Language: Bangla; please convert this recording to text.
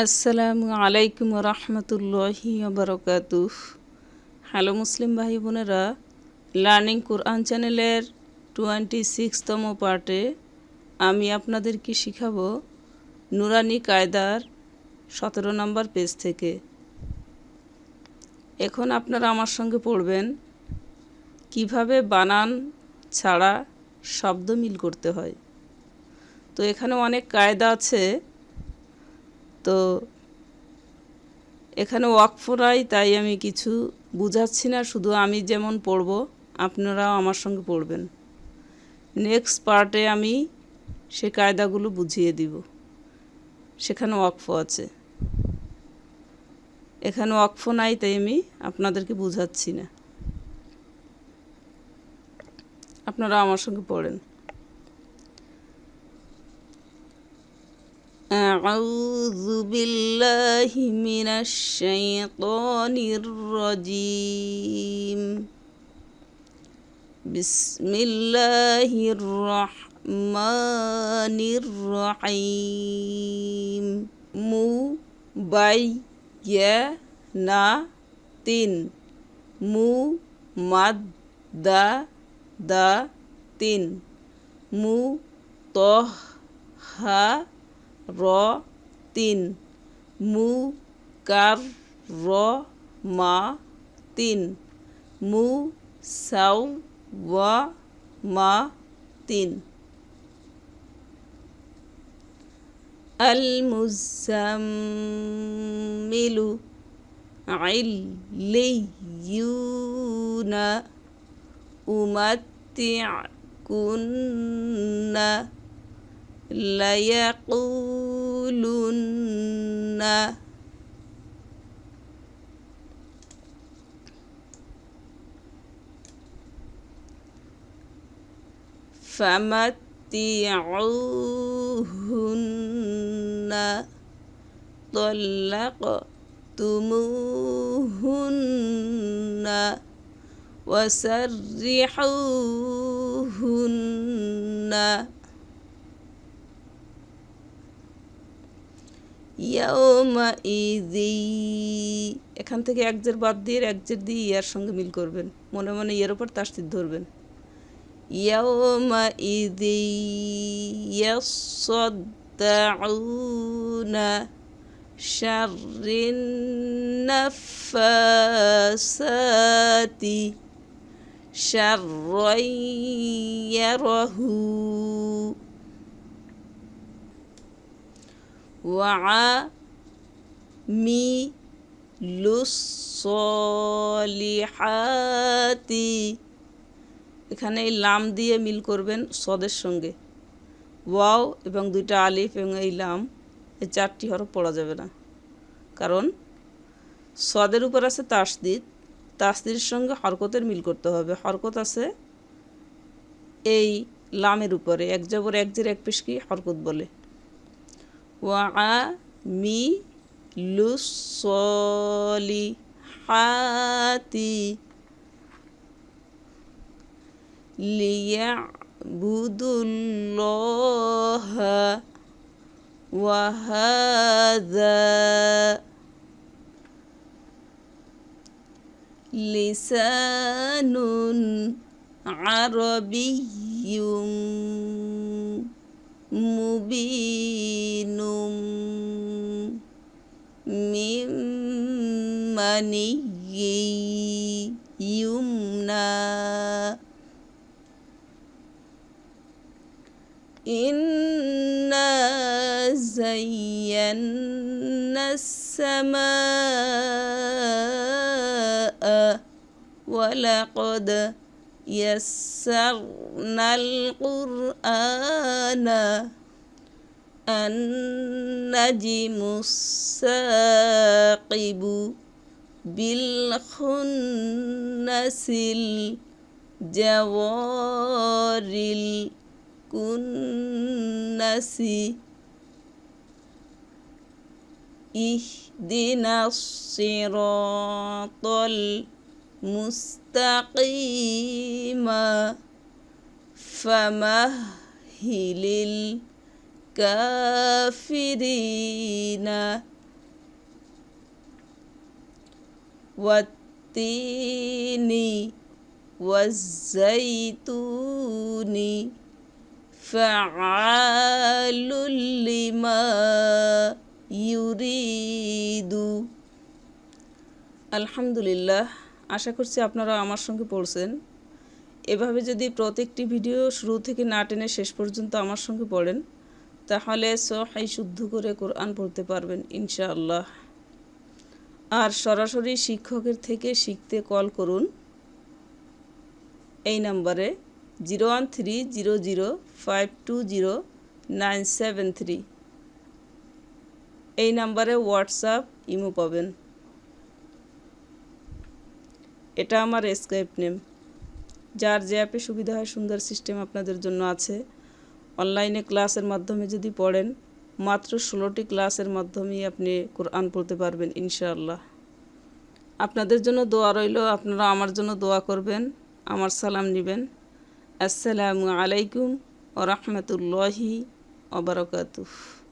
আসসালামু আলাইকুম রহমতুল্লাহি বারকাতুহ। হ্যালো মুসলিম ভাই বোনেরা, লার্নিং কোরআন চ্যানেলের 26তম পার্টে আমি আপনাদেরকে শিখাবো নুরানি কায়দার 17 নম্বর পেজ থেকে। এখন আপনারা আমার সঙ্গে পড়বেন কিভাবে বানান ছাড়া শব্দ মিল করতে হয়। তো এখানে অনেক কায়দা আছে, তো এখানে ওয়াকফ নাই, তাই আমি কিছু বুঝাচ্ছি না, শুধু আমি যেমন পড়ব আপনারাও আমার সঙ্গে পড়বেন। নেক্সট পার্টে আমি সে কায়দাগুলো বুঝিয়ে দিব, সেখানে ওয়াকফ আছে। এখানে ওয়াকফ নাই, তাই আমি আপনাদেরকে বুঝাচ্ছি না, আপনারা আমার সঙ্গে পড়েন। আউযু বিল্লাহি মিনাশ শাইতানির রাজিম। বিসমিল্লাহির রহমানির রহিম। মুবাইয়ানাতিন। মুমাদ্দাদাতিন। মুতাহহারাতিন। মুকাররমাতিন। মুসাওওয়ামাতিন। আল-মুজাম্মিলু। ইল্লিয়ুনা। উমাত্তি'কুন্না। লায়াকুলুন্না। ফামাত্তি'উহুন্না। طلقتموهن وسرحوهن ইয়াউমাইযি। এখান থেকে এক জের বাদ দিয়ে এক জের দিয়ে ইয়ার সঙ্গে মিল করবেন, মনে মনে ইয়ের ওপর তাসদীদ ধরবেন। ইয়াউমাইযি ইয়াসাদ্দাউনা শাররিন নাফাসাতি শাররাই ইয়ারাহু। ওয়াআমিলুস সলিহাতি। এখানে এই লাম দিয়ে মিল করবেন সদের সঙ্গে। ওয়াও এবং দুইটা আলিফ এবং এই লাম, এই চারটি হরফ পড়া যাবে না, কারণ সদের উপর আছে তাসদীদ, তাসদীদের সঙ্গে হরকতের মিল করতে হবে। হরকত আছে এই লামের উপরে, এক জবর এক জের এক পেশকে হরকত বলে। ওয়াআমিলুস সলিহাতি লিয়াবুদুল্লাহা ওয়াহাযা লিসানুন আরাবিয়্যুম মুবিনুম মিন মানিয়্যিন ইয়ুমনা। ইন্না যায়্যানাস সামাআ ওয়ালাকাদ ইয়াসসারনাল কুরআনা আন-নাজমুস সাকিবু বিল খুন্নাসিল জাওয়ারিল কুন্নাসি। ইহদিনাস সিরাতাল মুস্তাকিমা ফামাহহিলিল কাফিরিনা ওয়াত্তিনি ওয়াজ্জাইতুনি ফাআলুল লিমা ইউরিদু। আলহামদুলিল্লাহ, আশা করছি আপনারা আমার সঙ্গে পড়ছেন। এভাবে যদি প্রত্যেকটি ভিডিও শুরু থেকে না টেনে শেষ পর্যন্ত আমার সঙ্গে পড়েন, তাহলে সহিহ শুদ্ধ করে কোরআন পড়তে পারবেন ইনশাআল্লাহ। আর সরাসরি শিক্ষকের থেকে শিখতে কল করুন এই নাম্বারে 01300520973। এই নাম্বারে হোয়াটসঅ্যাপ ইমো পাবেন। এটা আমার স্কাইপ নেম। যার যে অ্যাপে সুবিধা হয়, সুন্দর সিস্টেম আপনাদের জন্য আছে। অনলাইনে ক্লাসের মাধ্যমে যদি পড়েন, মাত্র 16টি ক্লাসের মাধ্যমেই আপনি কোরআন পড়তে পারবেন ইনশাআল্লাহ। আপনাদের জন্য দোয়া রইল, আপনারা আমার জন্য দোয়া করবেন, আমার সালাম নেবেন। আসসালামু আলাইকুম ওয়া রাহমাতুল্লাহি ওয়া বারাকাতুহু।